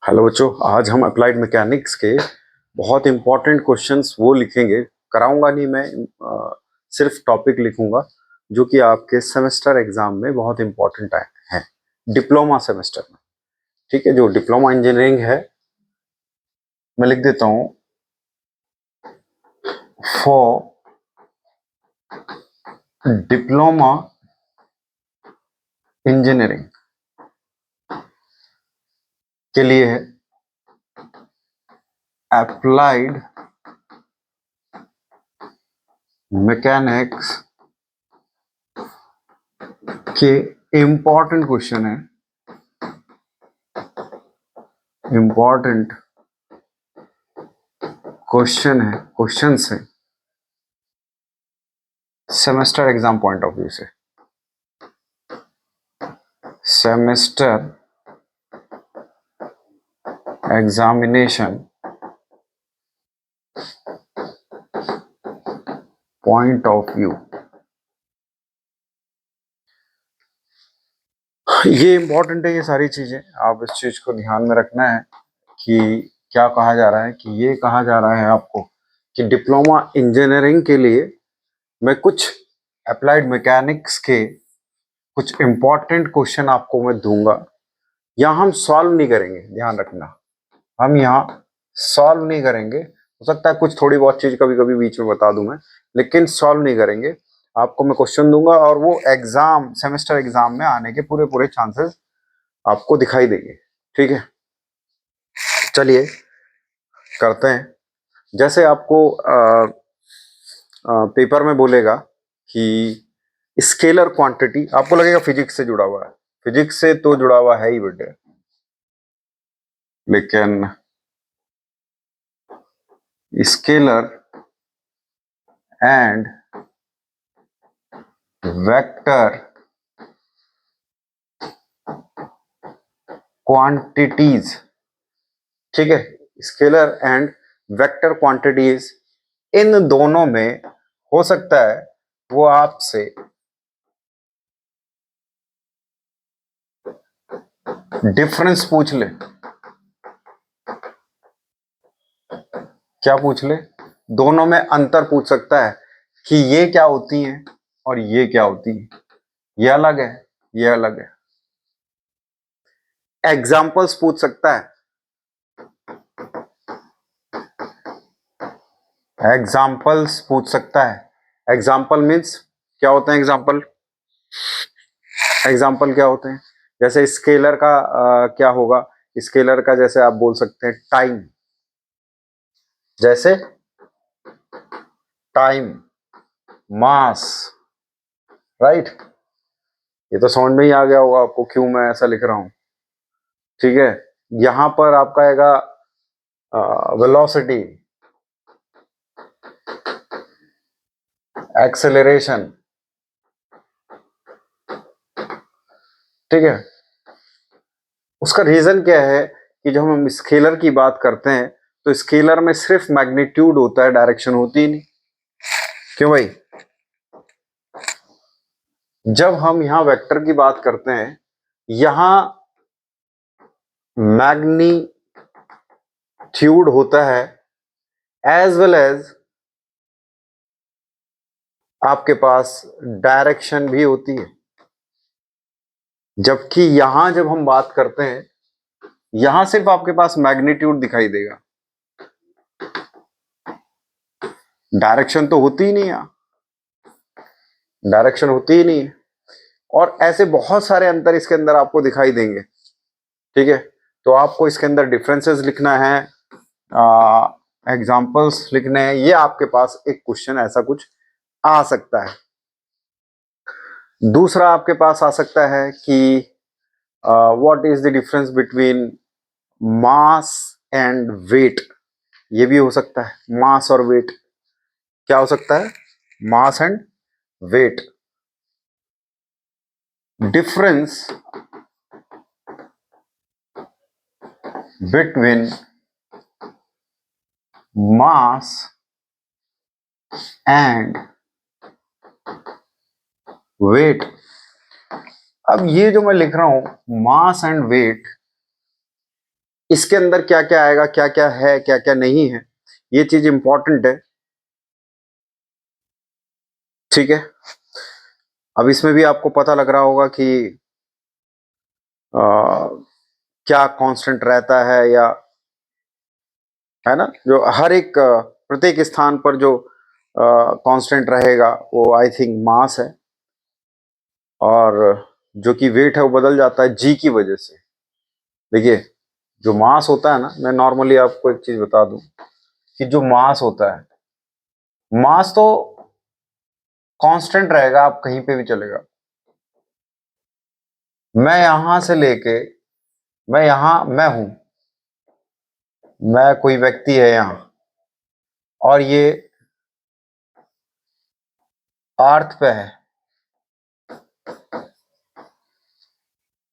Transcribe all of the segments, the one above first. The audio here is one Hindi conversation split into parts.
हेलो बच्चों, आज हम अप्लाइड मैकेनिक्स के बहुत इंपॉर्टेंट क्वेश्चंस वो लिखेंगे। कराऊंगा नहीं मैं, सिर्फ टॉपिक लिखूंगा जो कि आपके सेमेस्टर एग्जाम में बहुत इंपॉर्टेंट है डिप्लोमा सेमेस्टर में। ठीक है, जो डिप्लोमा इंजीनियरिंग है मैं लिख देता हूं फॉर डिप्लोमा इंजीनियरिंग के लिए है अप्लाइड मैकेनिक्स के इंपॉर्टेंट क्वेश्चन है, इंपॉर्टेंट क्वेश्चंस है semester exam point of view से। Semester examination point of view, ये इंपॉर्टेंट है। ये सारी चीजें आप इस चीज को ध्यान में रखना है कि क्या कहा जा रहा है। कि ये कहा जा रहा है आपको कि डिप्लोमा इंजीनियरिंग के लिए मैं कुछ अप्लाइड मैकेनिक्स के कुछ इंपॉर्टेंट क्वेश्चन आपको मैं दूंगा। यहाँ हम सॉल्व नहीं करेंगे, ध्यान रखना, हम यहाँ सॉल्व नहीं करेंगे। हो सकता है कुछ थोड़ी बहुत चीज कभी कभी बीच में बता दूं मैं, लेकिन सॉल्व नहीं करेंगे। आपको मैं क्वेश्चन दूंगा और वो एग्जाम, सेमेस्टर एग्जाम में आने के पूरे पूरे चांसेस आपको दिखाई देंगे। ठीक है, चलिए करते हैं। जैसे आपको पेपर में बोलेगा कि स्केलर क्वांटिटी, आपको लगेगा फिजिक्स से जुड़ा हुआ है। फिजिक्स से तो जुड़ा हुआ है ही बेटे, लेकिन स्केलर एंड वेक्टर क्वांटिटीज, ठीक है, स्केलर एंड वेक्टर क्वांटिटीज, इन दोनों में हो सकता है वो आपसे डिफरेंस पूछ ले। क्या पूछ ले? दोनों में अंतर पूछ सकता है कि ये क्या होती हैं और ये क्या होती है। ये अलग है, ये अलग है। एग्जाम्पल्स पूछ सकता है, एग्जाम्पल्स पूछ सकता है। एग्जाम्पल मीन्स क्या होते हैं एग्जाम्पल? एग्जाम्पल क्या होते हैं? जैसे स्केलर का क्या होगा? स्केलर का जैसे आप बोल सकते हैं टाइम, जैसे टाइम, मास, राइट। ये तो समझ में ही आ गया होगा आपको क्यों मैं ऐसा लिख रहा हूं। ठीक है, यहां पर आपका आएगा वेलोसिटी, एक्सेलरेशन। ठीक है, उसका रीजन क्या है कि जब हम स्केलर की बात करते हैं तो स्केलर में सिर्फ मैग्नीट्यूड होता है, डायरेक्शन होती ही नहीं। क्यों भाई? जब हम यहां वेक्टर की बात करते हैं, यहां मैग्नीट्यूड होता है एज वेल एज आपके पास डायरेक्शन भी होती है। जबकि यहां जब हम बात करते हैं, यहां सिर्फ आपके पास मैग्नीट्यूड दिखाई देगा, डायरेक्शन तो होती ही नहीं है, डायरेक्शन होती ही नहीं है। और ऐसे बहुत सारे अंतर इसके अंदर आपको दिखाई देंगे। ठीक है, तो आपको इसके अंदर डिफरेंसेस लिखना है, एग्जांपल्स लिखने हैं। ये आपके पास एक क्वेश्चन ऐसा कुछ आ सकता है। दूसरा आपके पास आ सकता है कि what is the difference between mass and weight. ये भी हो सकता है, मास और वेट। क्या हो सकता है? Mass and weight. Difference between mass and weight. अब ये जो मैं लिख रहा हूं मास एंड वेट, इसके अंदर क्या क्या आएगा, क्या क्या है, क्या क्या नहीं है, ये चीज इंपॉर्टेंट है। ठीक है, अब इसमें भी आपको पता लग रहा होगा कि क्या कांस्टेंट रहता है, या है ना, जो हर एक प्रत्येक स्थान पर जो कांस्टेंट रहेगा वो आई थिंक मास है, और जो कि वेट है वो बदल जाता है जी की वजह से। देखिए, जो मास होता है ना, मैं नॉर्मली आपको एक चीज बता दूं कि जो मास होता है, मास तो कांस्टेंट रहेगा, आप कहीं पे भी चलेगा। मैं यहां से लेके, मैं यहां मैं हूं, मैं कोई व्यक्ति है यहां, और ये अर्थ पे है।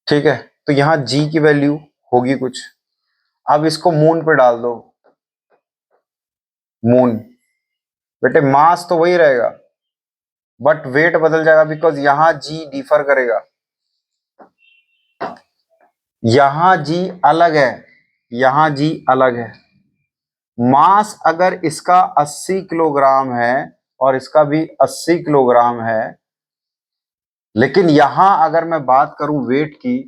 ठीक है, तो यहां जी की वैल्यू होगी कुछ। अब इसको मून पे डाल दो, मून, बेटे मास तो वही रहेगा, बट वेट बदल जाएगा, बिकॉज यहां जी डिफर करेगा, यहां जी अलग है, यहां जी अलग है। मास अगर इसका 80 किलोग्राम है और इसका भी 80 किलोग्राम है, लेकिन यहां अगर मैं बात करूं वेट की,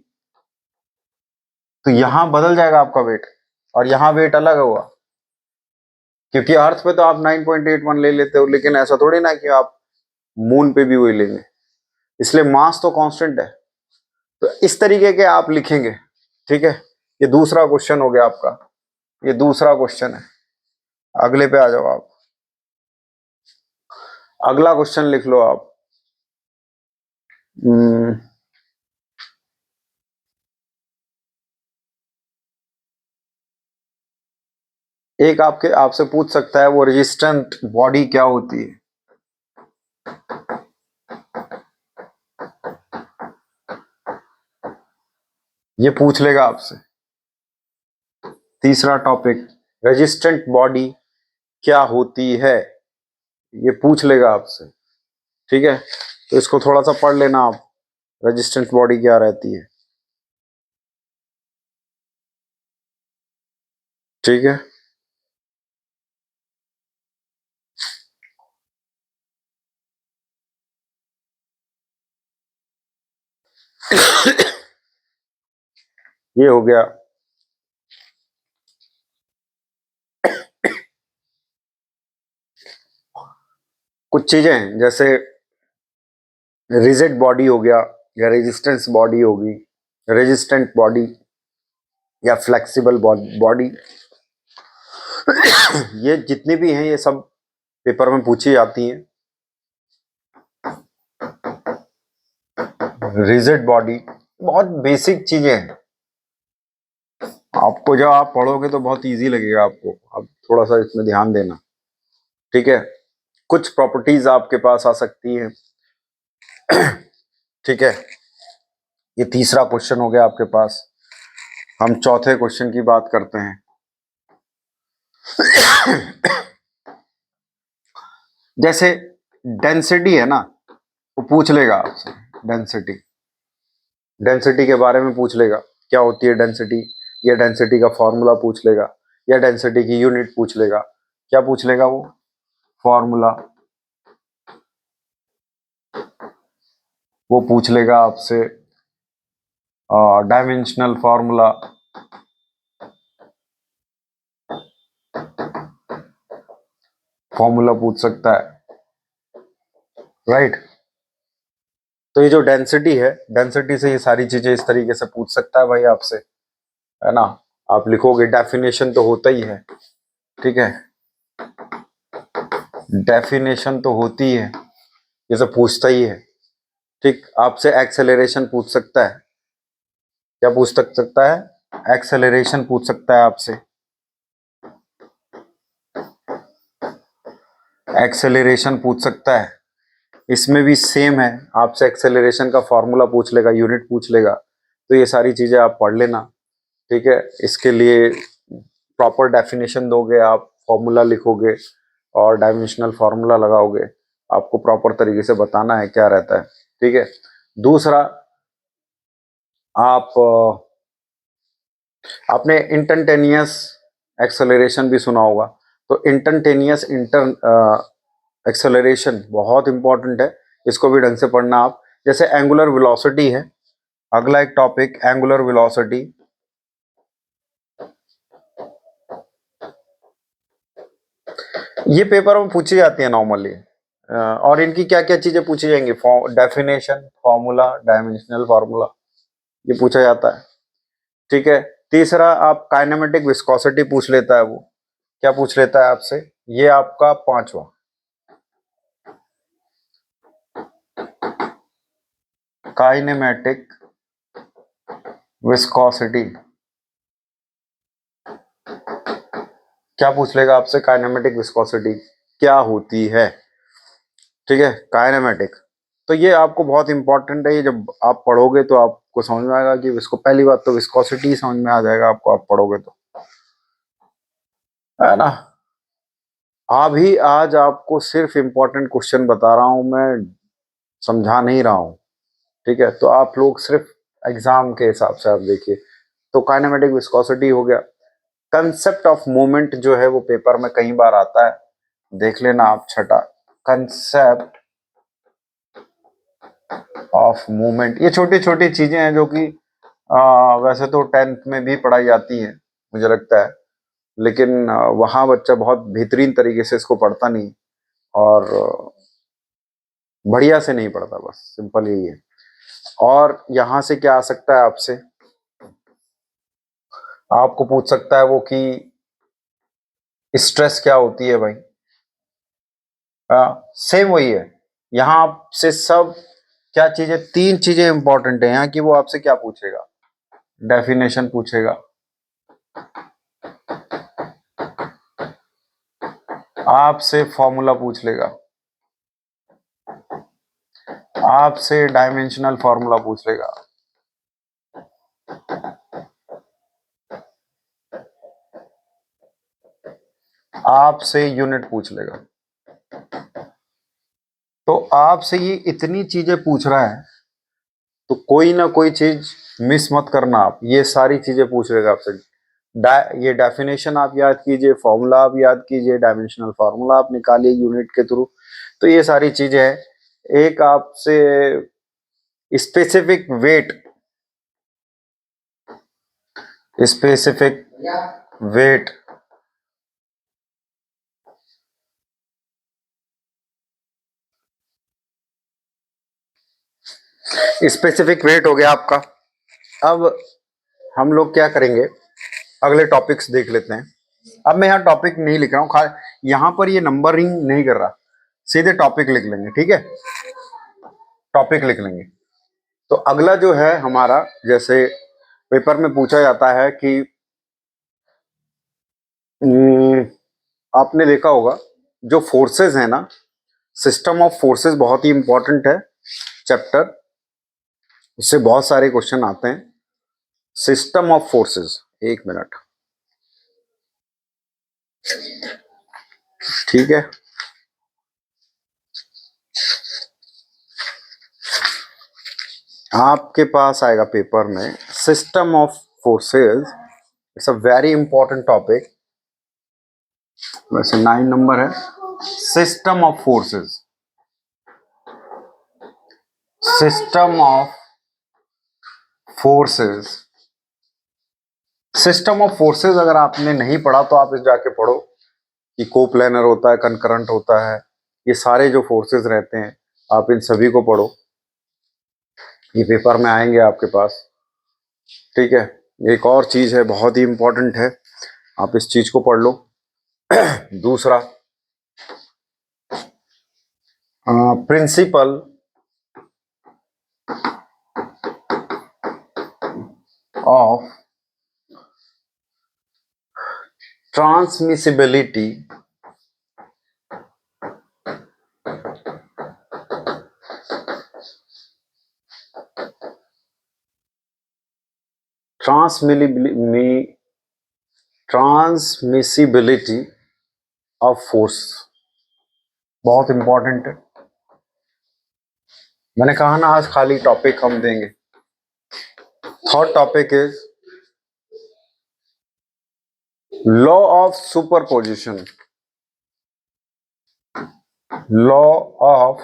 तो यहां बदल जाएगा आपका वेट, और यहां वेट अलग हुआ, क्योंकि अर्थ पे तो आप 9.81 ले लेते हो, लेकिन ऐसा थोड़ी ना कि आप मून पे भी वही लेंगे, इसलिए मास तो कांस्टेंट है। तो इस तरीके के आप लिखेंगे। ठीक है, ये दूसरा क्वेश्चन हो गया आपका, ये दूसरा क्वेश्चन है। अगले पे आ जाओ आप, अगला क्वेश्चन लिख लो आप। हम्म, एक आपके आपसे पूछ सकता है वो रेजिस्टेंट बॉडी क्या होती है। ये पूछ लेगा आपसे। तीसरा टॉपिक, रेजिस्टेंट बॉडी क्या होती है, ये पूछ लेगा आपसे। ठीक है, तो इसको थोड़ा सा पढ़ लेना आप, रेजिस्टेंट बॉडी क्या रहती है। ठीक है, ये हो गया। कुछ चीजें जैसे रिजिड बॉडी हो गया, या रेजिस्टेंस बॉडी होगी, रेजिस्टेंट बॉडी या फ्लेक्सिबल बॉडी, ये जितनी भी हैं ये सब पेपर में पूछी जाती हैं। रिजिड बॉडी बहुत बेसिक चीजें हैं, आपको जब आप पढ़ोगे तो बहुत इजी लगेगा आपको, आप थोड़ा सा इसमें ध्यान देना। ठीक है, कुछ प्रॉपर्टीज आपके पास आ सकती हैं। ठीक है, ये तीसरा क्वेश्चन हो गया आपके पास। हम चौथे क्वेश्चन की बात करते हैं। जैसे डेंसिटी है ना, वो पूछ लेगा आपसे, डेंसिटी, डेंसिटी के बारे में पूछ लेगा, क्या होती है डेंसिटी, या डेंसिटी का फॉर्मूला पूछ लेगा, या डेंसिटी की यूनिट पूछ लेगा। क्या पूछ लेगा वो, फॉर्मूला, वो पूछ लेगा आपसे डायमेंशनल फॉर्मूला, फॉर्मूला पूछ सकता है, राइट। तो ये जो डेंसिटी है, डेंसिटी से ये सारी चीजें इस तरीके से पूछ सकता है भाई आपसे, है ना। आप लिखोगे, डेफिनेशन तो होता ही है। ठीक है, डेफिनेशन तो होती है, ये सब पूछता ही है। ठीक, आपसे एक्सेलरेशन पूछ सकता है, क्या पूछ सकता है, एक्सेलरेशन पूछ सकता है आपसे, एक्सेलरेशन पूछ सकता है। इसमें भी सेम है, आपसे एक्सेलरेशन का फॉर्मूला पूछ लेगा, यूनिट पूछ लेगा। तो ये सारी चीजें आप पढ़ लेना। ठीक है, इसके लिए प्रॉपर डेफिनेशन दोगे आप, फॉर्मूला लिखोगे और डायमेंशनल फॉर्मूला लगाओगे, आपको प्रॉपर तरीके से बताना है क्या रहता है। ठीक है, दूसरा, आप आपने इंस्टंटेनियस एक्सेलरेशन भी सुना होगा, तो इंस्टंटेनियस एक्सेलरेशन बहुत इंपॉर्टेंट है, इसको भी ढंग से पढ़ना आप। जैसे एंगुलर वेलोसिटी है, अगला एक टॉपिक एंगुलर वेलोसिटी। ये पेपर में पूछी जाती है नॉर्मली, और इनकी क्या क्या चीजें पूछी जाएंगी, डेफिनेशन, फॉर्मूला, डायमेंशनल फार्मूला, ये पूछा जाता है। ठीक है, तीसरा आप काइनेमेटिक विस्कोसिटी पूछ लेता है, वो क्या पूछ लेता है आपसे, ये आपका पांचवा। काइनेमेटिक विस्कोसिटी क्या पूछ लेगा आपसे, काइनेमेटिक विस्कोसिटी क्या होती है। ठीक है, काइनेमेटिक, तो ये आपको बहुत इंपॉर्टेंट है, ये जब आप पढ़ोगे तो आपको समझ में आएगा कि इसको, पहली बात तो विस्कोसिटी समझ में आ जाएगा आपको, आप पढ़ोगे तो, है ना। अभी आज आपको सिर्फ इंपॉर्टेंट क्वेश्चन बता रहा हूं मैं, समझा नहीं रहा हूं। ठीक है, तो आप लोग सिर्फ एग्जाम के हिसाब से आप देखिए। तो काइनेमेटिक विस्कोसिटी हो गया। कंसेप्ट ऑफ मूवमेंट जो है वो पेपर में कई बार आता है, देख लेना आप, छठा कंसेप्ट ऑफ मूवमेंट। ये छोटी छोटी चीजें हैं जो कि वैसे तो 10th में भी पढ़ाई जाती है मुझे लगता है, लेकिन वहाँ बच्चा बहुत बेहतरीन तरीके से इसको पढ़ता नहीं, और बढ़िया से नहीं पढ़ता, बस सिंपल यही है। और यहाँ से क्या आ सकता है आपसे, आपको पूछ सकता है वो कि स्ट्रेस क्या होती है भाई। सेम वही है, यहाँ आपसे सब क्या चीजें, तीन चीजें इंपॉर्टेंट है यहाँ की, वो आपसे क्या पूछेगा, डेफिनेशन पूछेगा, आपसे फॉर्मूला पूछ लेगा, आपसे डायमेंशनल फॉर्मूला पूछ लेगा, आपसे यूनिट पूछ लेगा। तो आपसे ये इतनी चीजें पूछ रहा है, तो कोई ना कोई चीज मिस मत करना आप, ये सारी चीजें पूछ लेगा आपसे। ये डेफिनेशन आप याद कीजिए, फॉर्मूला आप याद कीजिए, डायमेंशनल फार्मूला आप निकालिए यूनिट के थ्रू। तो ये सारी चीजें हैं। एक आपसे specific weight, specific weight, specific weight हो गया आपका। अब हम लोग क्या करेंगे, अगले टॉपिक्स देख लेते हैं। अब मैं यहाँ टॉपिक नहीं लिख रहा हूँ, यहाँ पर ये नंबरिंग नहीं कर रहा, सीधे टॉपिक लिख लेंगे। ठीक है, टॉपिक लिख लेंगे। तो अगला जो है हमारा, जैसे पेपर में पूछा जाता है कि आपने देखा होगा जो फोर्सेस है ना, सिस्टम ऑफ फोर्सेस बहुत ही इंपॉर्टेंट है चैप्टर, उससे बहुत सारे क्वेश्चन आते हैं। सिस्टम ऑफ फोर्सेस, एक मिनट, ठीक है। आपके पास आएगा पेपर में system of forces, it's a very important topic, वैसे 9 नंबर है। System of forces, system of forces, system of forces अगर आपने नहीं पढ़ा तो आप इस जाके पढ़ो कि कोप्लैनर होता है, कनकरंट होता है, ये सारे जो फोर्सेस रहते हैं, आप इन सभी को पढ़ो, ये पेपर में आएंगे आपके पास। ठीक है, एक और चीज है बहुत ही इंपॉर्टेंट है, आप इस चीज को पढ़ लो। दूसरा, principle of transmissibility, transmissibility of force, बहुत इंपॉर्टेंट है। मैंने कहा ना आज खाली टॉपिक हम देंगे। Third topic is law of superposition, law of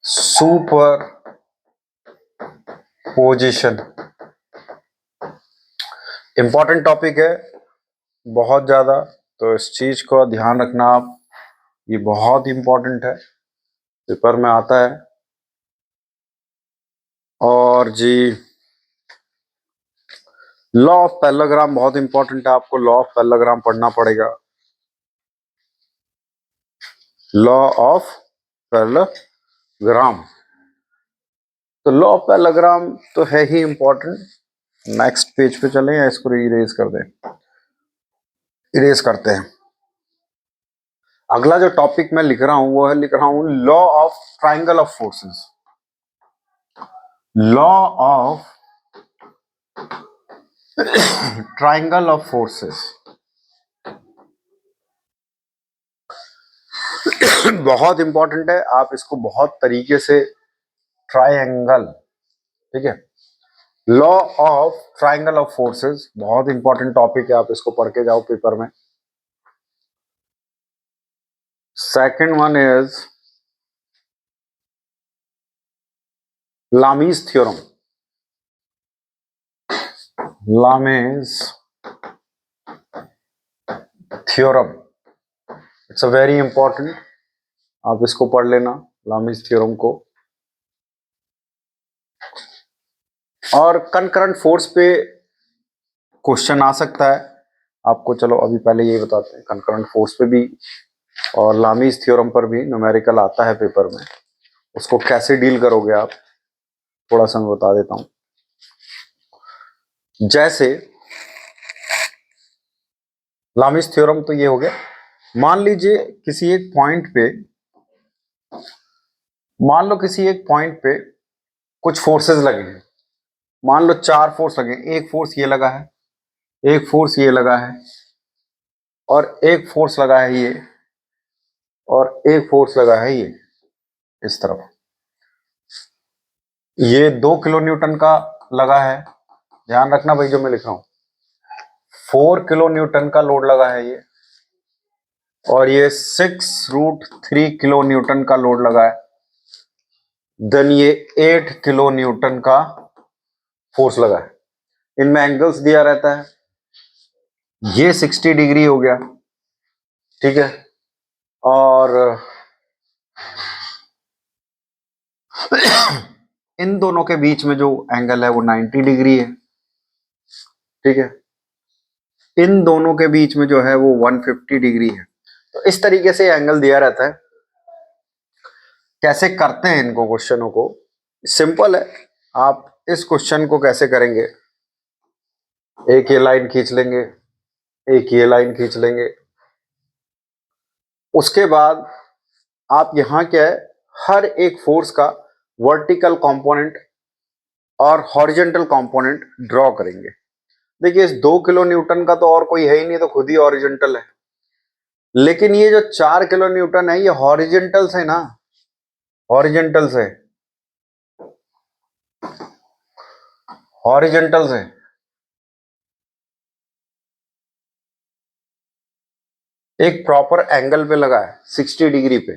superposition important topic है बहुत ज्यादा, तो इस चीज को ध्यान रखना आप, ये बहुत इंपॉर्टेंट है, पेपर में आता है। और जी लॉ ऑफ पैरेललोग्राम बहुत इंपॉर्टेंट है, आपको लॉ ऑफ पैरेललोग्राम पढ़ना पड़ेगा। लॉ ऑफ पैरेललोग्राम, तो लॉ ऑफ पैरेललोग्राम तो है ही इंपॉर्टेंट। नेक्स्ट पेज पे चलें या इसको इरेज कर दें? इरेज करते हैं। अगला जो टॉपिक मैं लिख रहा हूं वो है, लिख रहा हूं law of triangle of forces, law of triangle of forces. बहुत इंपॉर्टेंट है, आप इसको बहुत तरीके से ट्राइंगल, ठीक है, law of triangle of forces बहुत इंपॉर्टेंट टॉपिक है, आप इसको पढ़ के जाओ पेपर में। Second one is Lami's theorem, Lami's theorem, it's a very important, आप इसको पढ़ लेना लामीज थ्योरम को। और कंकरेंट फोर्स पे क्वेश्चन आ सकता है आपको, चलो अभी पहले ये बताते हैं, कंकरेंट फोर्स पे भी और लामीज थ्योरम पर भी न्यूमेरिकल आता है पेपर में, उसको कैसे डील करोगे आप, थोड़ा सा मैं बता देता हूं। जैसे लामीज थ्योरम तो ये हो गया, मान लीजिए किसी एक पॉइंट पे, मान लो किसी एक पॉइंट पे कुछ फोर्सेस लगे हैं, मान लो 4 फोर्स लगे, एक फोर्स ये लगा है, एक फोर्स ये लगा है, और एक फोर्स लगा है ये, और एक फोर्स लगा है ये इस तरफ, ये 2 किलो न्यूटन का लगा है, ध्यान रखना भाई जो मैं लिख रहा हूं, 4 किलो न्यूटन का लोड लगा है ये, और ये 6√3 किलो न्यूटन का लोड लगा है, देन ये 8 किलो न्यूटन का फोर्स लगा है। इनमें एंगल्स दिया रहता है, ये 60 डिग्री हो गया, ठीक है, और इन दोनों के बीच में जो एंगल है वो 90 डिग्री है, ठीक है, इन दोनों के बीच में जो है वो 150 डिग्री है। तो इस तरीके से एंगल दिया रहता है। कैसे करते हैं इनको क्वेश्चनों को, सिंपल है, आप इस क्वेश्चन को कैसे करेंगे, एक ये लाइन खींच लेंगे, एक ये लाइन खींच लेंगे, उसके बाद आप यहां क्या है, हर एक फोर्स का वर्टिकल कंपोनेंट और हॉरिजॉन्टल कंपोनेंट ड्रॉ करेंगे। देखिए इस 2 किलो न्यूटन का तो और कोई है ही नहीं, तो खुद ही हॉरिजॉन्टल है, लेकिन ये जो 4 किलो न्यूटन है ये हॉरिजॉन्टल से ना, हॉरिजॉन्टल से, हॉरिजॉन्टल से, एक प्रॉपर एंगल पे लगा है 60 डिग्री पे,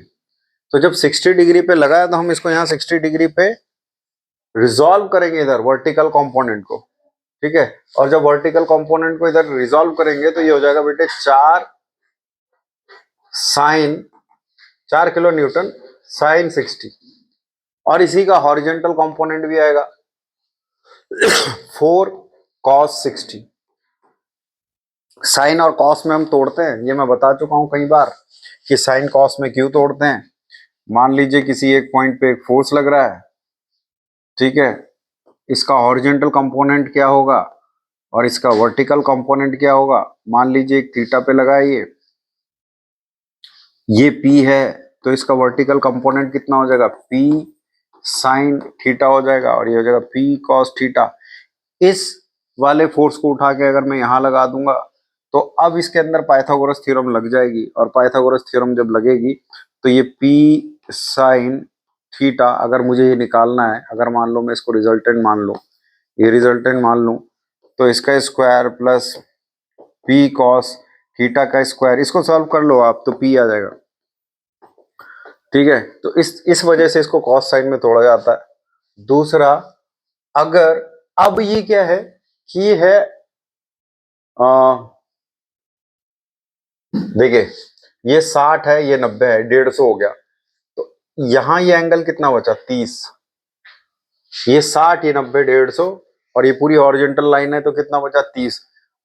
तो जब 60 डिग्री पे लगा है तो हम इसको यहाँ 60 डिग्री पे रिजॉल्व करेंगे इधर वर्टिकल कंपोनेंट को, ठीक है, और जब वर्टिकल कंपोनेंट को इधर रिजॉल्व करेंगे तो ये हो जाएगा बेटे 4 किलो न्यूटन साइन 60, और इसी का हॉरिजॉन्टल कंपोनेंट भी आएगा 4 cos 60। साइन और कॉस में हम तोड़ते हैं, ये मैं बता चुका हूं कई बार कि साइन कॉस में क्यों तोड़ते हैं। मान लीजिए किसी एक पॉइंट पे एक फोर्स लग रहा है, ठीक है, इसका हॉरिजॉन्टल कंपोनेंट क्या होगा और इसका वर्टिकल कंपोनेंट क्या होगा, मान लीजिए एक थीटा पे लगा है ये P है, तो इसका वर्टिकल कंपोनेंट कितना हो जाएगा, P साइन थीटा हो जाएगा, और ये हो जाएगा P cos थीटा। इस वाले फोर्स को उठा के अगर मैं यहां लगा दूंगा तो अब इसके अंदर पाइथागोरस थ्योरम लग जाएगी, और पाइथागोरस थ्योरम जब लगेगी तो ये P साइन थीटा, अगर मुझे ये निकालना है, अगर मान लो मैं इसको रिजल्टेंट मान लूं, ये रिजल्टेंट मान लूं, तो इसका square plus P cos theta का स्क्वायर, इसको सॉल्व कर लो आप तो P आ जाएगा। ठीक है, तो इस वजह से इसको कॉस साइन में तोड़ा जाता है। दूसरा, अगर अब ये क्या है कि ये है देखिए ये 60 है, ये 90 है, 150 हो गया, तो यहां ये एंगल कितना बचा 30, ये 60, ये 90, 150 और ये पूरी हॉरिजॉन्टल लाइन है तो कितना बचा 30।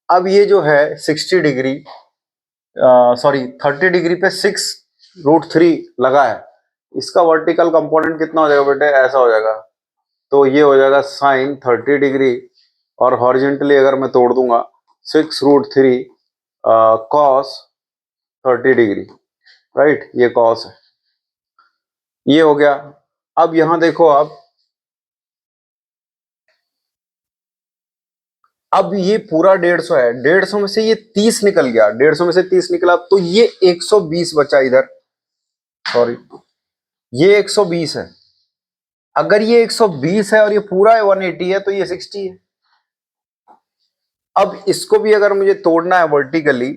अब ये जो है 60 डिग्री सॉरी 30 डिग्री पे 6√3 लगा है, इसका वर्टिकल कंपोनेंट कितना हो जाएगा बेटे, ऐसा हो जाएगा, तो ये हो जाएगा साइन 30 डिग्री और हॉरिजेंटली अगर मैं तोड़ दूंगा 6√3 कॉस 30 डिग्री, राइट, ये कॉस है, ये हो गया। अब यहां देखो आप, अब ये पूरा 150 है, 150 में से ये 30 निकल गया, 150 में से 30 निकला तो ये 120 बचा इधर, सॉरी ये 120 है। अगर ये 120 है और ये पूरा 180 है तो ये 60 है। अब इसको भी अगर मुझे तोड़ना है वर्टिकली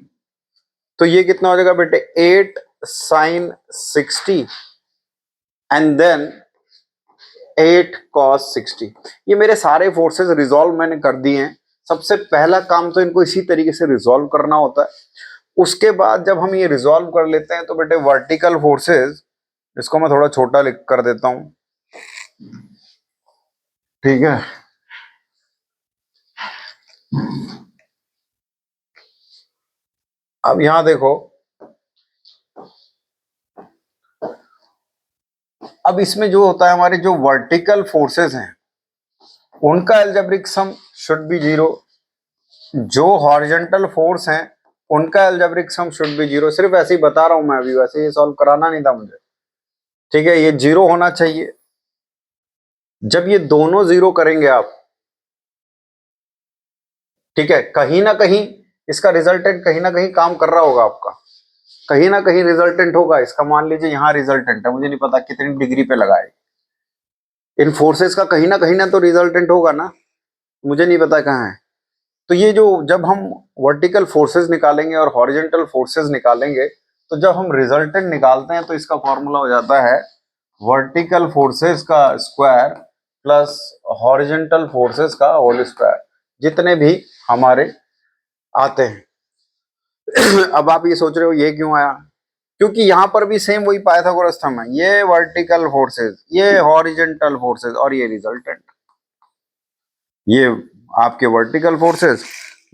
तो ये कितना हो जाएगा बेटे, 8 sin 60 एंड देन 8 cos 60। ये मेरे सारे फोर्सेस रिजॉल्व मैंने कर दिए हैं। सबसे पहला काम तो इनको इसी तरीके से रिजॉल्व करना होता है। उसके बाद जब हम ये रिजॉल्व कर लेते हैं तो बेटे वर्टिकल फोर्सेस, इसको मैं थोड़ा छोटा लिख कर देता हूं, ठीक है, अब यहां देखो, अब इसमें जो होता है हमारे जो वर्टिकल फोर्सेस हैं उनका अलजेब्रिक सम शुड बी 0, जो हॉरिजॉन्टल फोर्स हैं उनका अलजेब्रिक सम शुड बी 0। सिर्फ ऐसे ही बता रहा हूं मैं अभी, वैसे ये सॉल्व कराना नहीं था मुझे, ठीक है, ये 0 होना चाहिए। जब ये दोनों 0 करेंगे आप, ठीक है, कहीं ना कहीं इसका रिजल्टेंट कहीं ना कहीं काम कर रहा होगा आपका, कहीं ना कहीं रिजल्टेंट होगा इसका। मान लीजिए यहां रिजल्टेंट है, मुझे नहीं पता कितनी डिग्री पे लगाए, इन फोर्सेस का कहीं ना तो रिजल्टेंट होगा ना, मुझे नहीं पता कहाँ है। तो ये जो जब हम वर्टिकल फोर्सेस निकालेंगे और हॉरिजॉन्टल फोर्सेस निकालेंगे, तो जब हम रिजल्टेंट निकालते हैं तो इसका फॉर्मूला हो जाता है वर्टिकल फोर्सेस का स्क्वायर प्लस हॉरिजॉन्टल फोर्सेस का होल स्क्वायर, जितने भी हमारे आते हैं। अब आप ये सोच रहे हो ये क्यों आया, क्योंकि यहां पर भी सेम वही पाइथागोरस थ्योरम है, ये वर्टिकल फोर्सेस, ये हॉरिजॉन्टल फोर्सेस और ये रिजल्टेंट, ये आपके वर्टिकल फोर्सेस,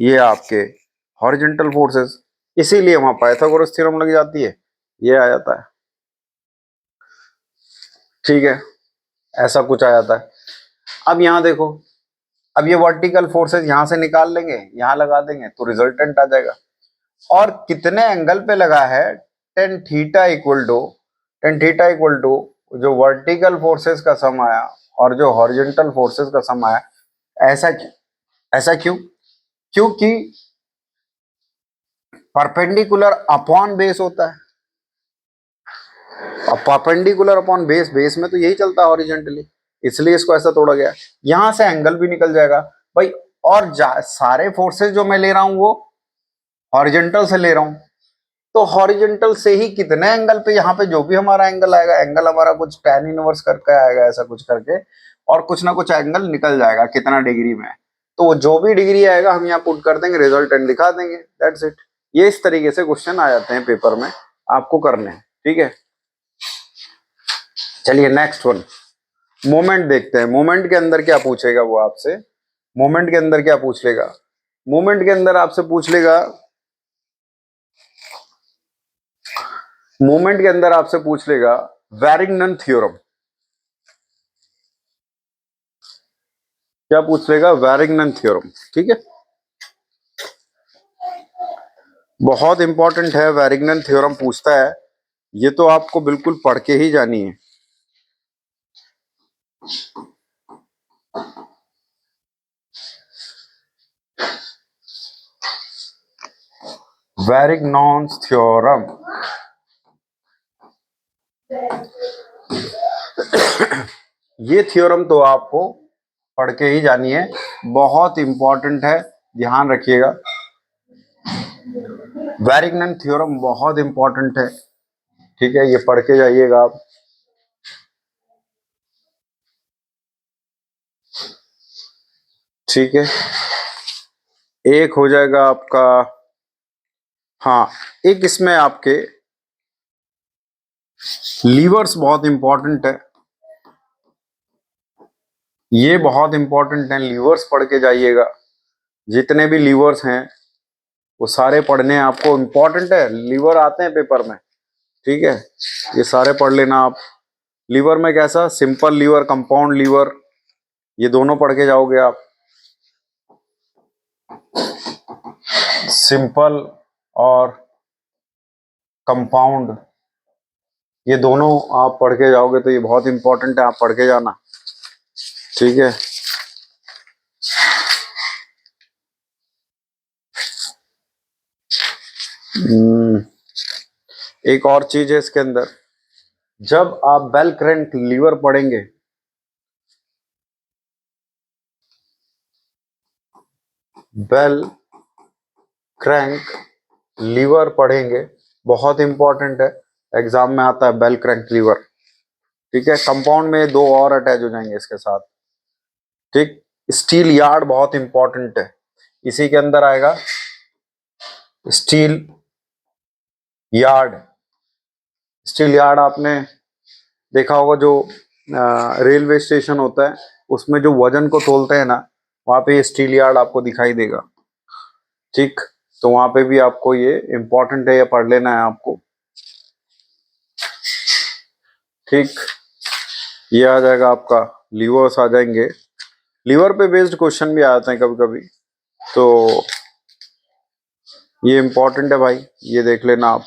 ये आपके हॉरिजॉन्टल फोर्सेस, इसीलिए वहां पाइथागोरस थ्योरम लग जाती है, ये आ जाता है, ठीक है, ऐसा कुछ आ जाता है। अब यहां देखो, अब ये वर्टिकल फोर्सेस यहां से निकाल लेंगे, यहां लगा देंगे तो रिजल्टेंट आ जाएगा। और कितने एंगल पे लगा है, टेन थीटा इक्वल टू जो वर्टिकल फोर्सेस का सम आया और जो हॉरिजॉन्टल फोर्सेस का सम आया। ऐसा क्यों, क्योंकि परपेंडिकुलर अपॉन बेस होता है, और परपेंडिकुलर अपॉन बेस, बेस में तो यही चलता है हॉरिजॉन्टली, इसलिए इसको ऐसा तोड़ा गया। यहां से एंगल भी निकल जाएगा भाई, और सारे फोर्सेस जो मैं ले रहा हूं वो हॉरिजॉन्टल से ले रहा हूं, तो हॉरिजॉन्टल से ही कितने एंगल पे, यहाँ पे जो भी हमारा एंगल आएगा, एंगल हमारा कुछ tan इनवर्स करके आएगा, ऐसा कुछ करके, और कुछ ना कुछ एंगल निकल जाएगा कितना डिग्री में, तो जो भी डिग्री आएगा हम यहाँ पुट कर देंगे, रिजल्टेंट दिखा देंगे, दैट्स इट। ये इस तरीके से क्वेश्चन आ जाते हैं पेपर में, आपको करने हैं, ठीक है। चलिए नेक्स्ट वन, मोमेंट देखते हैं। मोमेंट के अंदर क्या पूछेगा वो आपसे, मोमेंट के अंदर क्या पूछ लेगा, मोमेंट के अंदर आपसे पूछ लेगा, मोमेंट के अंदर आपसे पूछ लेगा वैरिग्नन थ्योरम। क्या पूछ लेगा, वैरिग्नन थ्योरम, ठीक है, बहुत इंपॉर्टेंट है, वैरिग्नन थ्योरम पूछता है, ये तो आपको बिल्कुल पढ़ के ही जानी है। वैरिग्नॉन्स थ्योरम, ये थ्योरम तो आपको पढ़ के ही जानी है, बहुत इंपॉर्टेंट है, ध्यान रखिएगा। वैरिग्नन थ्योरम बहुत इंपॉर्टेंट है, ठीक है, ये पढ़ के जाइएगा आप। ठीक है, एक हो जाएगा आपका, हाँ, एक इसमें आपके लीवर्स बहुत इंपॉर्टेंट है, ये बहुत इंपॉर्टेंट है, लीवर्स पढ़ के जाइएगा। जितने भी लीवर्स हैं वो सारे पढ़ने हैं आपको, इंपॉर्टेंट है, लीवर आते हैं पेपर में, ठीक है, ये सारे पढ़ लेना आप। लीवर में कैसा, सिंपल लीवर, कंपाउंड लीवर, ये दोनों पढ़ के जाओगे आप। सिंपल और कंपाउंड, ये दोनों आप पढ़ के जाओगे तो ये बहुत इंपॉर्टेंट है, आप पढ़ के जाना, ठीक है। एक और चीज है इसके अंदर, जब आप बेल क्रैंक लीवर पढ़ेंगे, बेल क्रैंक लीवर पढ़ेंगे, बहुत इंपॉर्टेंट है, एग्जाम में आता है बेल क्रैंक लीवर, ठीक है। कंपाउंड में दो और अटैच हो जाएंगे इसके साथ, ठीक। स्टील यार्ड बहुत इंपॉर्टेंट है, इसी के अंदर आएगा स्टील यार्ड। स्टील यार्ड आपने देखा होगा, जो रेलवे स्टेशन होता है उसमें जो वजन को तोलते हैं ना, वहां पे स्टील यार्ड आपको दिखाई देगा, ठीक। तो वहां पे भी आपको ये इंपॉर्टेंट है, ये पढ़ लेना है आपको, ठीक। ये आ जाएगा आपका, लीवर्स आ जाएंगे, लीवर पे बेस्ड क्वेश्चन भी आते हैं कभी कभी, तो ये इंपॉर्टेंट है भाई, ये देख लेना आप,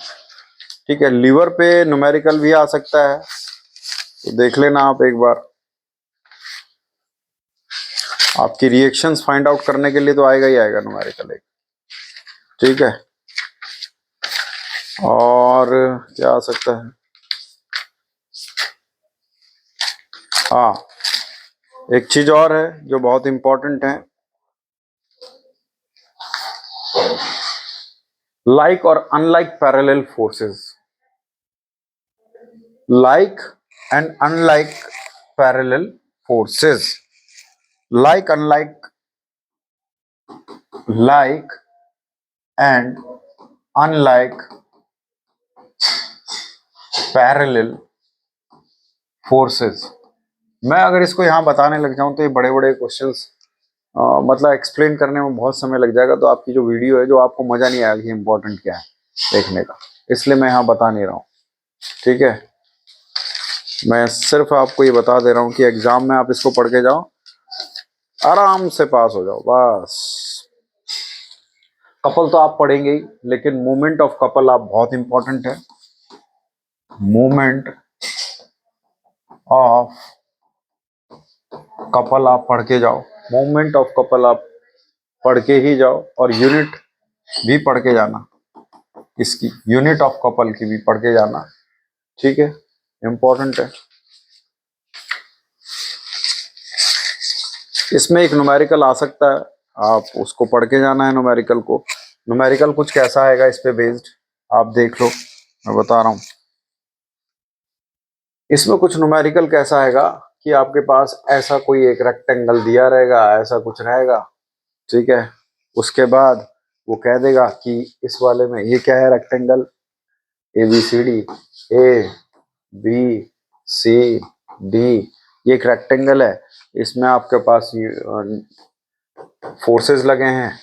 ठीक है। लीवर पे न्यूमेरिकल भी आ सकता है, तो देख लेना आप एक बार, आपकी रिएक्शंस फाइंड आउट करने के लिए तो आएगा ही आएगा न्यूमेरिकल एक, ठीक है। और क्या आ सकता है, हाँ, एक चीज और है जो बहुत इंपॉर्टेंट है, लाइक और unlike parallel forces, like and unlike parallel forces, like unlike, like and unlike parallel forces. मैं अगर इसको यहाँ बताने लग जाऊं तो ये बड़े बड़े क्वेश्चंस, मतलब एक्सप्लेन करने में बहुत समय लग जाएगा, तो आपकी जो वीडियो है, जो आपको मजा नहीं आएगा कि इंपॉर्टेंट क्या है देखने का, इसलिए मैं यहाँ बता नहीं रहा हूँ, ठीक है। मैं सिर्फ आपको ये बता दे रहा हूँ कि एग्जाम में आप इसको पढ़ के जाओ, आराम से पास हो जाओ बस। कपल तो आप पढ़ेंगे ही, लेकिन मूवमेंट ऑफ कपल आप बहुत इंपॉर्टेंट है, मूवमेंट ऑफ कपल आप पढ़ के जाओ, मूवमेंट ऑफ कपल आप पढ़ के ही जाओ, और यूनिट भी पढ़ के जाना, इसकी यूनिट ऑफ कपल की भी पढ़ के जाना, ठीक है, इंपॉर्टेंट है। इसमें एक न्यूमेरिकल आ सकता है, आप उसको पढ़ के जाना है न्यूमेरिकल को, न्यूमेरिकल कुछ कैसा आएगा इस पे बेस्ड, आप देख लो, मैं बता रहा हूं। इसमें कुछ न्यूमेरिकल कैसा आएगा कि आपके पास ऐसा कोई एक रेक्टेंगल दिया रहेगा, ऐसा कुछ रहेगा, ठीक है। उसके बाद वो कह देगा कि इस वाले में ये क्या है, रेक्टेंगल ABCD, ABCD, ये एक रेक्टेंगल है, इसमें आपके पास फोर्सेस लगे हैं,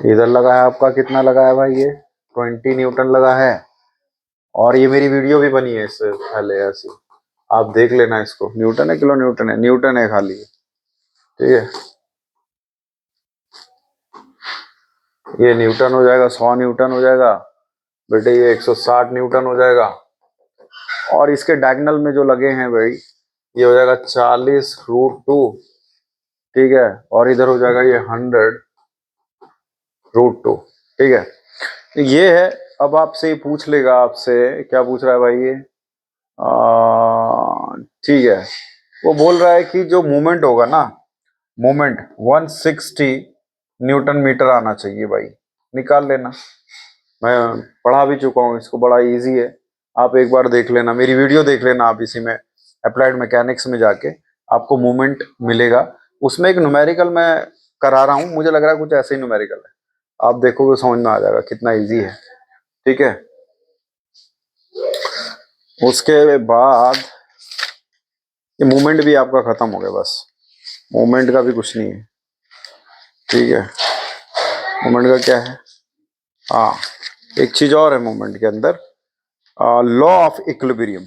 इधर लगा है आपका, कितना लगा है भाई, ये 20 न्यूटन लगा है, और ये मेरी वीडियो भी बनी है इससे पहले ऐसी, आप देख लेना इसको, न्यूटन है, किलो न्यूटन है, न्यूटन है खाली, ठीक है। ये न्यूटन हो जाएगा, 100 न्यूटन हो जाएगा बेटे, ये 160 न्यूटन हो जाएगा, और इसके डायगोनल में जो लगे हैं भाई, ये हो जाएगा 40√2, ठीक है, और इधर हो जाएगा ये 100√2, ठीक है। तो ये है, अब आपसे ये पूछ लेगा, आपसे क्या पूछ रहा है भाई ये, ठीक है, वो बोल रहा है कि जो मूवमेंट होगा ना, मूवमेंट 160 न्यूटन मीटर आना चाहिए भाई, निकाल लेना। मैं पढ़ा भी चुका हूँ इसको, बड़ा इजी है। आप एक बार देख लेना, मेरी वीडियो देख लेना आप इसी में, अप्लाइड मैकेनिक्स में जाके आपको मूवमेंट मिलेगा। उसमें एक न्यूमेरिकल मैं करा रहा हूँ, मुझे लग रहा है कुछ ऐसे ही न्यूमेरिकल है, आप देखोगे समझ में आ जाएगा कितना इजी है। ठीक है, उसके बाद ये मूवमेंट भी आपका खत्म हो गया, बस मूवमेंट का भी कुछ नहीं है। ठीक है, मूवमेंट का क्या है, हाँ एक चीज और है मूवमेंट के अंदर, law of equilibrium.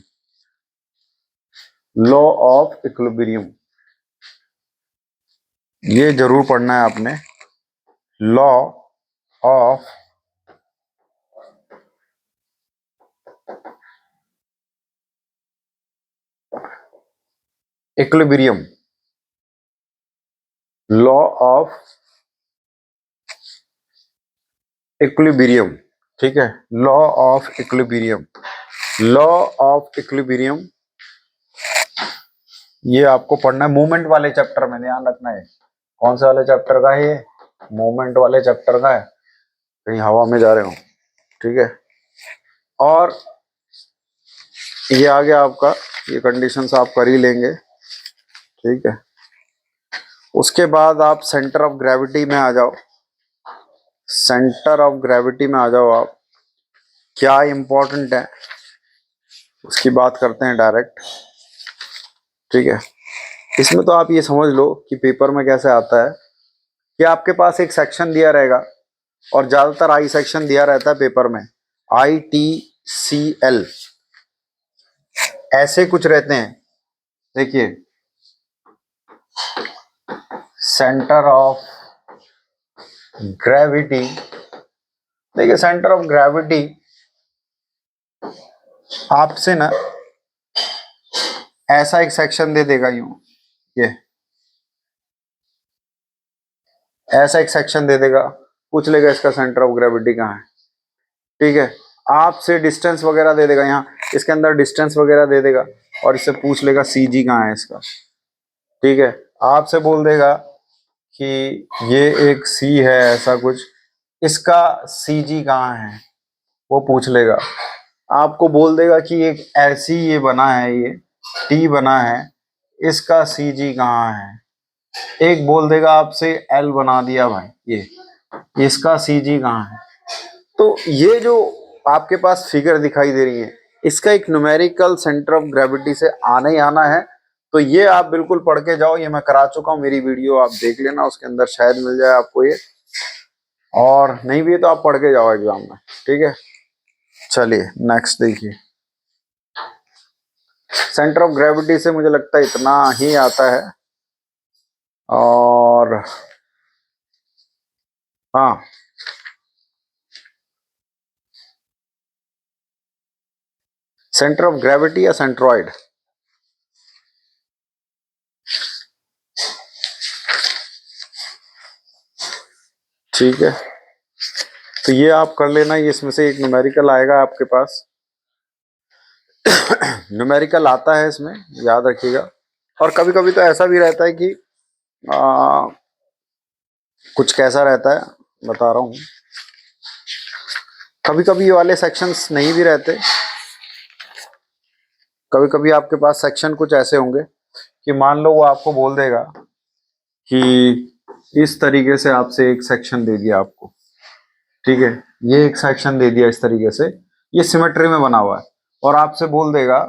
Law of equilibrium ये जरूर पढ़ना है आपने। Law of equilibrium, law of equilibrium. ठीक है, law of equilibrium. Law of equilibrium ये आपको पढ़ना है मूवमेंट वाले चैप्टर में, ध्यान रखना है। कौन से वाले चैप्टर का है ये, मूवमेंट वाले चैप्टर का है, कहीं हवा में जा रहे हो। ठीक है, और ये आ गया आपका, ये कंडीशंस आप कर ही लेंगे। ठीक है, उसके बाद आप सेंटर ऑफ ग्रेविटी में आ जाओ। सेंटर ऑफ ग्रेविटी में आ जाओ आप, क्या इंपॉर्टेंट है उसकी बात करते हैं डायरेक्ट। ठीक है, इसमें तो आप ये समझ लो कि पेपर में कैसे आता है कि आपके पास एक सेक्शन दिया रहेगा, और ज्यादातर आई सेक्शन दिया रहता है पेपर में, ITCL ऐसे कुछ रहते हैं। देखिए, सेंटर ऑफ ग्रेविटी, देखिए सेंटर ऑफ ग्रेविटी आपसे ना ऐसा एक सेक्शन दे देगा, यूं ये ऐसा एक सेक्शन दे देगा, पूछ लेगा इसका सेंटर ऑफ ग्रेविटी कहाँ है। ठीक है, आपसे डिस्टेंस वगैरह दे देगा, यहाँ इसके अंदर डिस्टेंस वगैरह दे देगा, और इससे पूछ लेगा CG कहाँ है इसका। ठीक है, आपसे बोल देगा कि ये एक C है ऐसा कुछ, इसका CG कहाँ है वो पूछ लेगा। आपको बोल देगा कि एक ऐसी ये बना है, ये T बना है, इसका CG कहाँ है। एक बोल देगा आपसे L बना दिया भाई, ये इसका CG कहाँ है। तो ये जो आपके पास फिगर दिखाई दे रही है, इसका एक न्यूमेरिकल सेंटर ऑफ ग्रेविटी से आना ही आना है। तो ये आप बिल्कुल पढ़ के जाओ, ये मैं करा चुका हूँ, मेरी वीडियो आप देख लेना, उसके अंदर शायद मिल जाए आपको ये, और नहीं भी तो आप पढ़ के जाओ एग्जाम में। ठीक है, चलिए नेक्स्ट देखिए। सेंटर ऑफ ग्रेविटी से मुझे लगता है इतना ही आता है, और हाँ सेंटर ऑफ ग्रेविटी या सेंट्रॉइड, ठीक है, तो ये आप कर लेना, ये इसमें से एक न्यूमेरिकल आएगा आपके पास। न्यूमेरिकल आता है इसमें, याद रखिएगा। और कभी कभी तो ऐसा भी रहता है कि कुछ कैसा रहता है बता रहा हूँ, कभी कभी ये वाले सेक्शंस नहीं भी रहते। कभी कभी आपके पास सेक्शन कुछ ऐसे होंगे कि मान लो वो आपको बोल देगा कि इस तरीके से आपसे एक सेक्शन दे दिया आपको। ठीक है, ये एक सेक्शन दे दिया इस तरीके से, ये सिमेट्री में बना हुआ है, और आपसे बोल देगा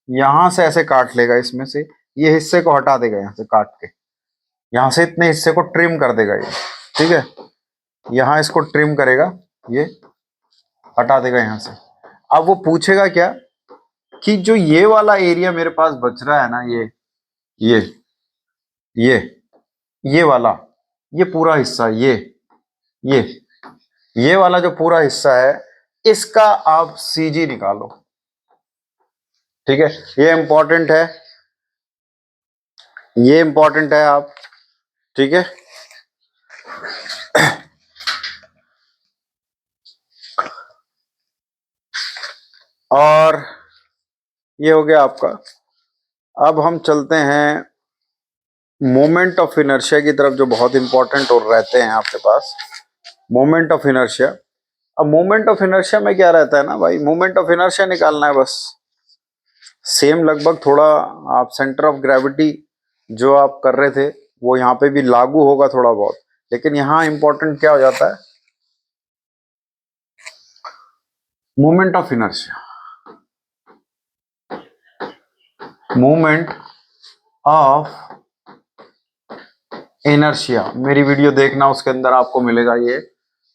यहां से ऐसे काट लेगा, इसमें से ये हिस्से को हटा देगा, यहाँ से काट के यहाँ से इतने हिस्से को ट्रिम कर देगा ये। ठीक है, यहाँ इसको ट्रिम करेगा, ये हटा देगा यहाँ से। अब वो पूछेगा क्या कि जो ये वाला एरिया मेरे पास बच रहा है ना, ये ये ये वाला, ये पूरा हिस्सा, ये ये वाला जो पूरा हिस्सा है, इसका आप CG निकालो। ठीक है, ये इंपॉर्टेंट है, ये इंपॉर्टेंट है आप। ठीक है, और ये हो गया आपका। अब हम चलते हैं मोमेंट ऑफ इनर्शिया की तरफ, जो बहुत इंपॉर्टेंट और रहते हैं आपके पास। Moment of inertia. अब मोमेंट ऑफ इनर्शिया में क्या रहता है ना भाई, मोमेंट ऑफ इनर्शिया निकालना है बस। सेम लगभग थोड़ा आप सेंटर ऑफ ग्रेविटी जो आप कर रहे थे वो यहाँ पे भी लागू होगा थोड़ा बहुत, लेकिन यहाँ इंपॉर्टेंट क्या हो जाता है, moment of inertia. Moment of inertia मेरी वीडियो देखना, उसके अंदर आपको मिलेगा ये।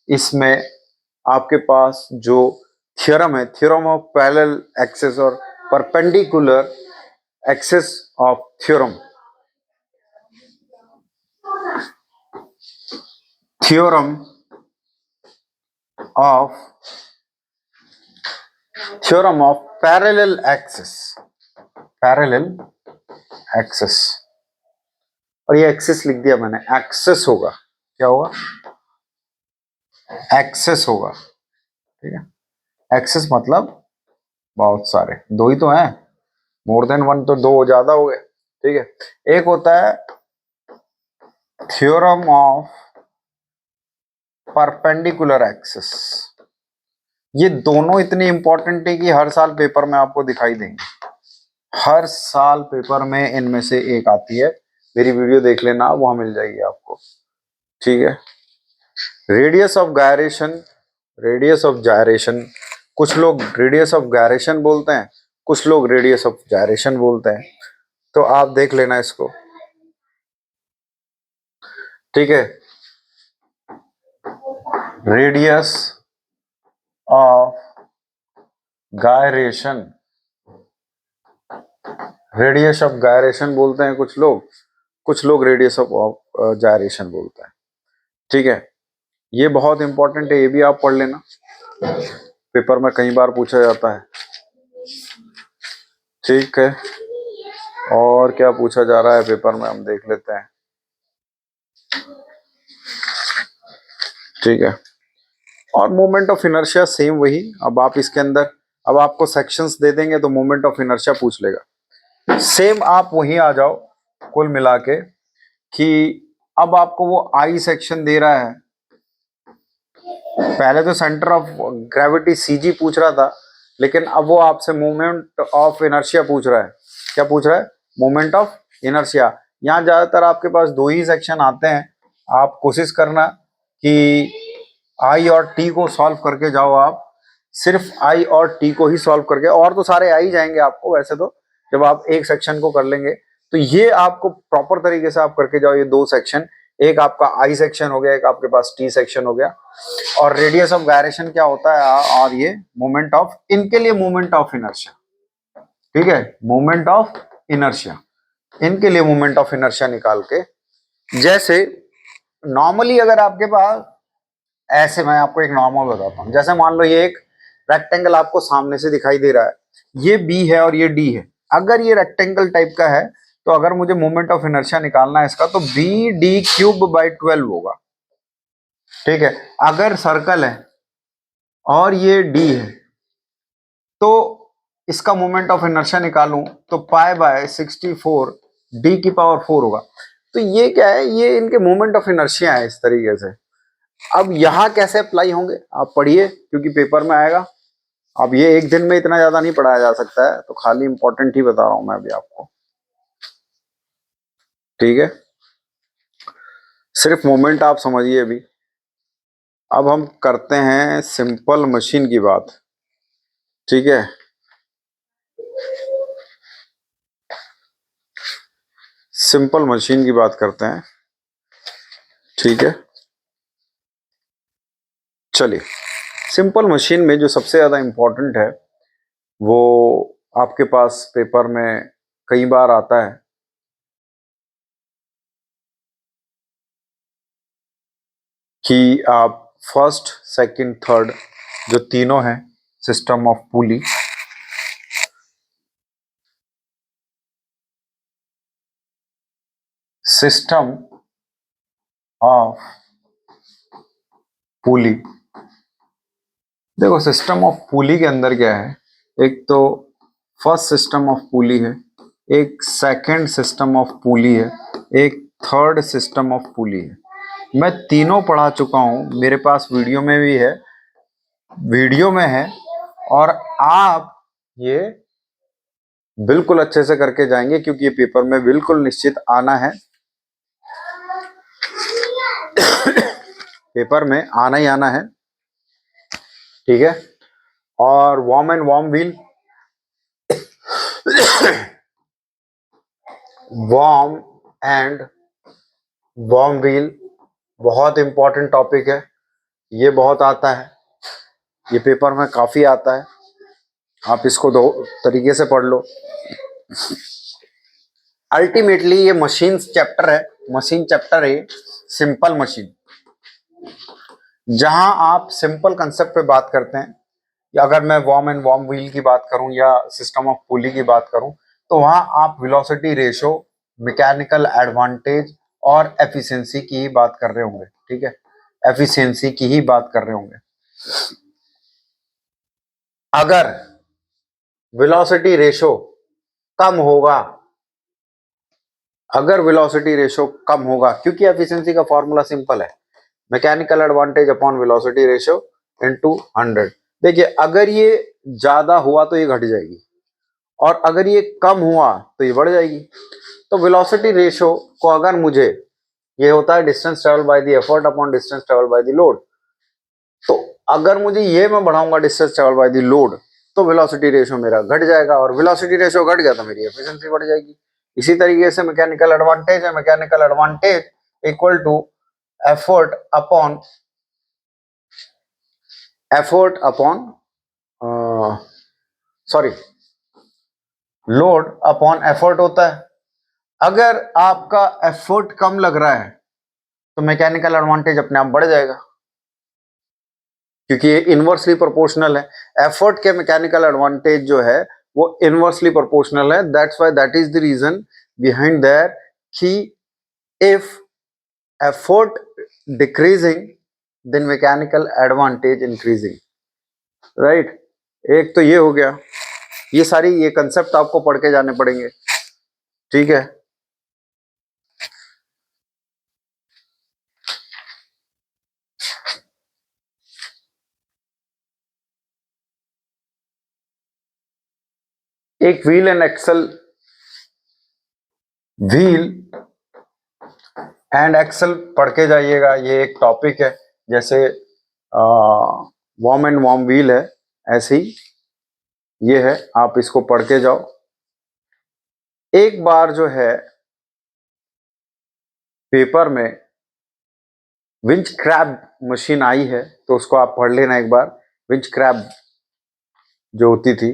इसमें आपके पास जो थ्योरम है, थ्योरम ऑफ पैरेलल एक्सिस और perpendicular axis of theorem, theorem of parallel axis, parallel axis, और ये एक्सिस लिख दिया मैंने, एक्सेस होगा, क्या होगा, एक्सेस होगा, ठीक है। एक्सेस मतलब बहुत सारे, दो ही तो हैं, मोर देन वन तो दो ज्यादा हो गए, ठीक है। एक होता है थ्योरम ऑफ परपेंडिकुलर एक्सिस। ये दोनों इतने इंपॉर्टेंट है कि हर साल पेपर में आपको दिखाई देंगे, हर साल पेपर में इनमें से एक आती है। मेरी वीडियो देख लेना, वहां मिल जाएगी आपको, ठीक है। Radius of gyration, radius of gyration, कुछ लोग रेडियस ऑफ गायरेशन बोलते हैं, कुछ लोग रेडियस ऑफ जायरेशन बोलते हैं, तो आप देख लेना इसको, ठीक है। Radius of gyration, radius of gyration बोलते हैं कुछ लोग रेडियस ऑफ जायरेशन बोलते हैं, ठीक है। ये बहुत इंपॉर्टेंट है, ये भी आप पढ़ लेना, पेपर में कई बार पूछा जाता है, ठीक है। और क्या पूछा जा रहा है पेपर में हम देख लेते हैं, ठीक है। और मोमेंट ऑफ इनर्शिया सेम वही, अब आप इसके अंदर, अब आपको सेक्शंस दे देंगे तो मोमेंट ऑफ इनर्शिया पूछ लेगा, सेम आप वहीं आ जाओ कुल मिला के, कि अब आपको वो आई सेक्शन दे रहा है, पहले तो सेंटर ऑफ ग्रेविटी सीजी पूछ रहा था, लेकिन अब वो आपसे मोमेंट ऑफ इनर्शिया पूछ रहा है। क्या पूछ रहा है, मोमेंट ऑफ इनर्शिया। यहाँ ज्यादातर आपके पास दो ही सेक्शन आते हैं, आप कोशिश करना कि आई और टी को सॉल्व करके जाओ, आप सिर्फ आई और टी को ही सॉल्व करके, और तो सारे आ ही जाएंगे आपको वैसे तो, जब आप एक सेक्शन को कर लेंगे तो ये आपको प्रॉपर तरीके से आप करके जाओ, ये दो सेक्शन, एक आपका आई सेक्शन हो गया, एक आपके पास टी सेक्शन हो गया। और रेडियस ऑफ गायरेशन क्या होता है, और ये मोमेंट ऑफ, इनके लिए मोमेंट ऑफ इनर्शिया, ठीक है, मोमेंट ऑफ इनर्शिया, इनके लिए मोमेंट ऑफ इनर्शिया निकाल के, जैसे नॉर्मली अगर आपके पास, ऐसे मैं आपको एक नॉर्मल बताता हूं, जैसे मान लो ये एक रेक्टेंगल आपको सामने से दिखाई दे रहा है, ये बी है और ये डी है, अगर ये रेक्टेंगल टाइप का है तो अगर मुझे मोमेंट ऑफ इनर्शिया निकालना है इसका, तो बी डी क्यूब बाई 12 होगा, ठीक है। अगर सर्कल है और ये डी है तो इसका मोमेंट ऑफ इनर्शिया निकालूं तो पाई बाय 64 डी की पावर 4 होगा। तो ये क्या है, ये इनके मोमेंट ऑफ इनर्शिया है इस तरीके से। अब यहां कैसे अप्लाई होंगे आप पढ़िए, क्योंकि पेपर में आएगा। अब ये एक दिन में इतना ज्यादा नहीं पढ़ाया जा सकता है, तो खाली इंपॉर्टेंट ही बता रहा हूं मैं अभी आपको, ठीक है। सिर्फ मोमेंट आप समझिए अभी। अब हम करते हैं सिंपल मशीन की बात, ठीक है। सिंपल मशीन की बात करते हैं, ठीक है। चलिए, सिंपल मशीन में जो सबसे ज्यादा इंपॉर्टेंट है वो आपके पास पेपर में कई बार आता है कि आप फर्स्ट सेकंड थर्ड जो तीनों हैं, system of pulley, system of pulley, देखो सिस्टम ऑफ पुली के अंदर क्या है, एक तो फर्स्ट सिस्टम ऑफ पुली है, एक सेकंड सिस्टम ऑफ पुली है, एक थर्ड सिस्टम ऑफ पुली है। मैं तीनों पढ़ा चुका हूं, मेरे पास वीडियो में भी है, वीडियो में है, और आप ये बिल्कुल अच्छे से करके जाएंगे क्योंकि ये पेपर में बिल्कुल निश्चित आना है, पेपर में आना ही आना है, ठीक है। और worm and worm wheel, worm and worm wheel बहुत इंपॉर्टेंट टॉपिक है, ये बहुत आता है, ये पेपर में काफी आता है, आप इसको दो तरीके से पढ़ लो। अल्टीमेटली ये मशीन चैप्टर है, मशीन चैप्टर है, सिंपल मशीन, जहां आप सिंपल कंसेप्ट पे बात करते हैं। या अगर मैं वॉर्म एंड वॉर्म व्हील की बात करूं या सिस्टम ऑफ पुली की बात करूं, तो वहां आप वेलोसिटी रेशो, मैकेनिकल एडवांटेज और एफिशिएंसी की ही बात कर रहे होंगे, ठीक है, एफिशिएंसी की ही बात कर रहे होंगे। अगर वेलोसिटी रेशो कम होगा, अगर वेलोसिटी रेशो कम होगा, क्योंकि एफिशिएंसी का फॉर्मूला सिंपल है, mechanical advantage upon velocity ratio into 100। देखिए, अगर ये ज्यादा हुआ तो ये घट जाएगी, और अगर ये कम हुआ तो ये बढ़ जाएगी। तो वेलोसिटी रेशो को अगर मुझे, ये होता है distance travel by the effort upon distance travel by the load, तो अगर मुझे ये मैं बढ़ाऊंगा distance travel by the load, तो वेलोसिटी रेशो मेरा घट जाएगा, और वेलोसिटी रेशो घट गया तो मेरी एफिशिएंसी बढ़ जाएगी। इसी तरीके से मैकेनिकल एडवांटेज है, mechanical advantage equal to effort upon sorry load upon effort होता है। अगर आपका एफर्ट कम लग रहा है तो मैकेनिकल एडवांटेज अपने आप बढ़ जाएगा, क्योंकि ये इनवर्सली प्रोपोर्शनल है। एफर्ट के मैकेनिकल एडवांटेज जो है वो इनवर्सली प्रोपोर्शनल है, that's why that is the reason behind that कि if effort decreasing then mechanical advantage increasing, right. एक तो ये हो गया, ये सारी ये कंसेप्ट आपको पढ़ के जाने पड़ेंगे, ठीक है। एक wheel and axle, wheel and axle पढ़ के जाइएगा, ये एक टॉपिक है, जैसे वॉर्म एंड वॉर्म व्हील है, ऐसे ही ये है, आप इसको पढ़ के जाओ। एक बार जो है पेपर में विंच क्रैब मशीन आई है, तो उसको आप पढ़ लेना एक बार, विंच क्रैब जो होती थी,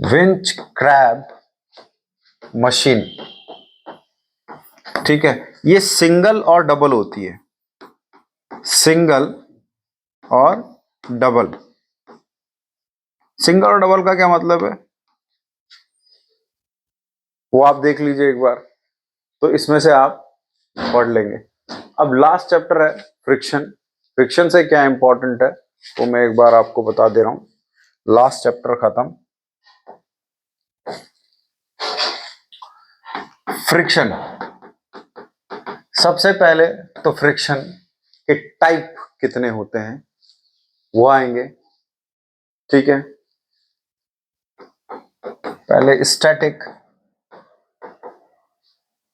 विंच क्रैब मशीन, ठीक है। ये सिंगल और डबल होती है, सिंगल और डबल। सिंगल और डबल का क्या मतलब है वो आप देख लीजिए एक बार, तो इसमें से आप पढ़ लेंगे। अब लास्ट चैप्टर है फ्रिक्शन, फ्रिक्शन से क्या इंपॉर्टेंट है वो मैं एक बार आपको बता दे रहा हूं। लास्ट चैप्टर खत्म, फ्रिक्शन। सबसे पहले तो फ्रिक्शन के टाइप कितने होते हैं वो आएंगे, ठीक है। पहले स्टैटिक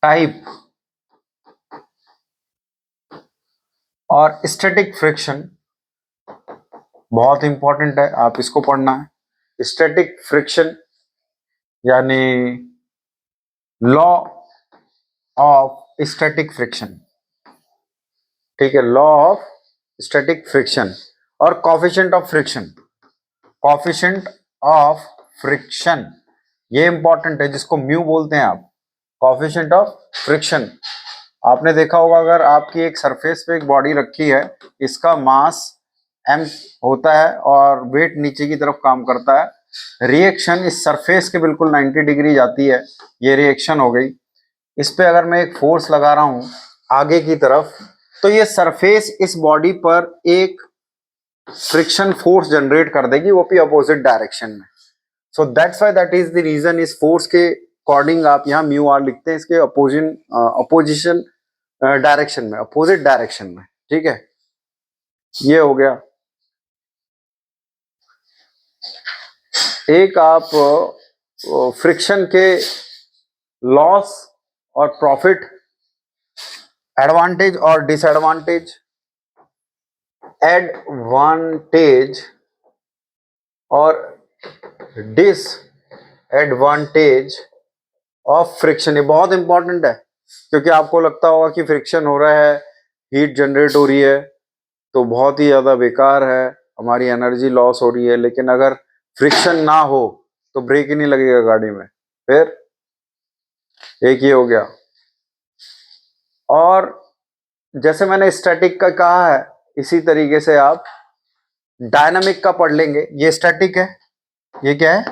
टाइप और स्टैटिक फ्रिक्शन बहुत इंपॉर्टेंट है, आप इसको पढ़ना है। स्टैटिक फ्रिक्शन यानी लॉ ऑफ स्टैटिक फ्रिक्शन, ठीक है, लॉ ऑफ स्टैटिक फ्रिक्शन। और coefficient of friction, coefficient of friction ये इंपॉर्टेंट है, जिसको म्यू बोलते हैं आप, कॉफिशिएंट ऑफ फ्रिक्शन। आपने देखा होगा, अगर आपकी एक सरफेस पे एक बॉडी रखी है, इसका मास m होता है और वेट नीचे की तरफ काम करता है, रिएक्शन इस सरफेस के बिल्कुल 90 डिग्री जाती है, ये रिएक्शन हो गई। इस पे अगर मैं एक फोर्स लगा रहा हूं आगे की तरफ, तो ये सरफेस इस बॉडी पर एक फ्रिक्शन फोर्स जनरेट कर देगी, वो भी अपोजिट डायरेक्शन में। So that's why that is the reason इस फोर्स के अकॉर्डिंग आप यहाँ म्यू आर लिखते हैं इसके अपोजिशन डायरेक्शन में, अपोजिट डायरेक्शन में, ठीक है। ये हो गया। एक आप फ्रिक्शन के लॉस और प्रॉफिट, एडवांटेज और डिसएडवांटेज, एडवांटेज और डिसएडवांटेज ऑफ फ्रिक्शन, ये बहुत इंपॉर्टेंट है क्योंकि आपको लगता होगा कि फ्रिक्शन हो रहा है, हीट जनरेट हो रही है तो बहुत ही ज्यादा बेकार है, हमारी एनर्जी लॉस हो रही है, लेकिन अगर फ्रिक्शन ना हो तो ब्रेक ही नहीं लगेगा गाड़ी में। फिर एक ये हो गया। और जैसे मैंने स्टैटिक का कहा है, इसी तरीके से आप डायनामिक का पढ़ लेंगे। ये स्टैटिक है, ये क्या है,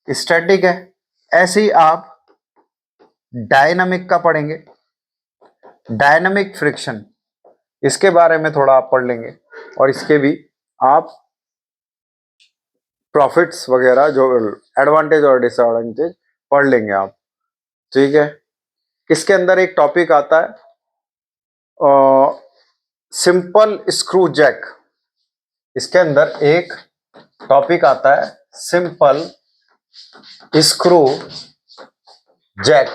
स्टैटिक है। ऐसे ही आप डायनामिक का पढ़ेंगे, डायनामिक फ्रिक्शन, इसके बारे में थोड़ा आप पढ़ लेंगे और इसके भी आप प्रॉफिट्स वगैरह जो एडवांटेज और डिसएडवांटेज पढ़ लेंगे आप, ठीक है। इसके अंदर एक टॉपिक आता है सिंपल स्क्रू जैक, इसके अंदर एक टॉपिक आता है सिंपल स्क्रू जैक।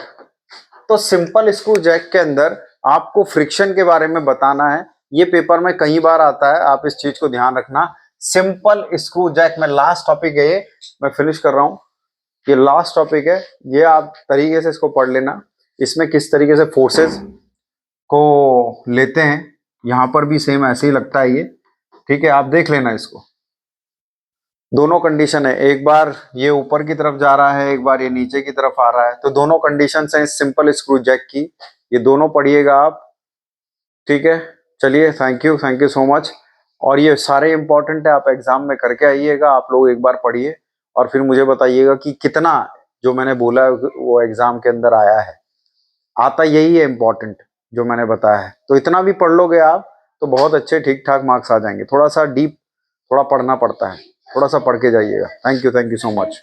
तो सिंपल स्क्रू जैक के अंदर आपको फ्रिक्शन के बारे में बताना है। ये पेपर में कई बार आता है, आप इस चीज को ध्यान रखना। सिंपल स्क्रू जैक में लास्ट टॉपिक है, ये मैं फिनिश कर रहा हूं, ये लास्ट टॉपिक है। ये आप तरीके से इसको पढ़ लेना। इसमें किस तरीके से फोर्सेस को लेते हैं, यहां पर भी सेम ऐसे ही लगता है ये, ठीक है। आप देख लेना इसको, दोनों कंडीशन है, एक बार ये ऊपर की तरफ जा रहा है, एक बार ये नीचे की तरफ आ रहा है, तो दोनों कंडीशन है सिंपल स्क्रू जैक की, ये दोनों पढ़िएगा आप, ठीक है। चलिए, थैंक यू सो मच। और ये सारे इंपॉर्टेंट है, आप एग्जाम में करके आइएगा, आप लोग एक बार पढ़िए और फिर मुझे बताइएगा कि कितना जो मैंने बोला है वो एग्जाम के अंदर आया है। आता यही है इंपॉर्टेंट जो मैंने बताया है, तो इतना भी पढ़ लोगे आप तो बहुत अच्छे ठीक ठाक मार्क्स आ जाएंगे। थोड़ा सा डीप थोड़ा पढ़ना पड़ता है, थोड़ा सा पढ़ के जाइएगा। Thank you so much.